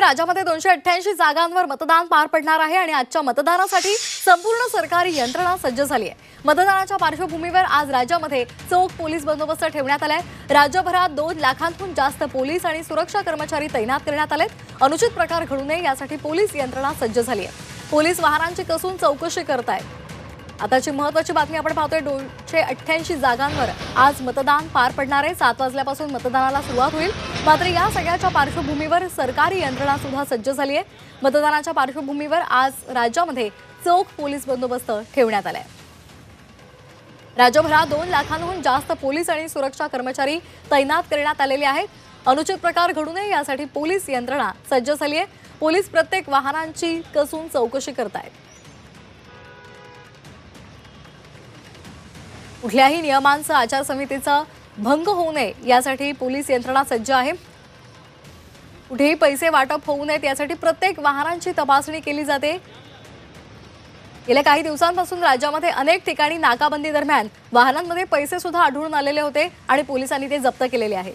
राज्यामध्ये 288 जागांवर मतदान पार पडणार आहे आणि आजच्या मतदानासाठी संपूर्ण सरकारी यंत्रणा सज्ज झाली आहे। मतदानाच्या पार्श्वभूमीवर आज राज्यामध्ये चोख पोलीस बंदोबस्त ठेवण्यात आलाय। राज्यभरात 2 लाखांहून जास्त पोलीस आणि सुरक्षा कर्मचारी तैनात करण्यात आलेत। अनुचित प्रकार घडू नये यासाठी पोलीस यंत्रणा सज्ज झाली आहे। पोलीस वाहनांची कसून चौकशी करत आहेत। आताची महत्त्वाची बातमी आपण पाहतोय। 288 जागांवर आज मतदान पार पडणार आहे। 7 वाजल्यापासून मतदानाला सुरुवात होईल। मात्र या सगळ्याच्या पार्श्वभूमीवर सरकारी यंत्रणा सुद्धा सज्ज झाली आहे। मतदानाच्या पार्श्वभूमीवर आज राज्यामध्ये चोख पोलीस बंदोबस्त ठेवण्यात आलाय। राज्यभरात 2 लाखांहून जास्त पोलीस आणि सुरक्षा कर्मचारी तैनात करण्यात आलेले आहेत। अनुचित प्रकार घडू नये यासाठी पोलीस यंत्रणा सज्ज झाली आहे। पोलीस प्रत्येक वाहनांची कसून चौकशी करत आहेत। कुठल्याही नियमांचा आचारसंहितेचा भंग होऊ नये यासाठी पोलीस यंत्रणा सज्ज आहे। कुठेही पैसे वाटप होऊ नयेत यासाठी प्रत्येक वाहनांची तपासणी केली जाते। गेल्या काही दिवसांपासून राज्यामध्ये अनेक ठिकाणी नाकाबंदी दरम्यान वाहनांमध्ये पैसे सुद्धा आढळून आलेले होते आणि पोलिसांनी ते जप्त केलेले आहेत।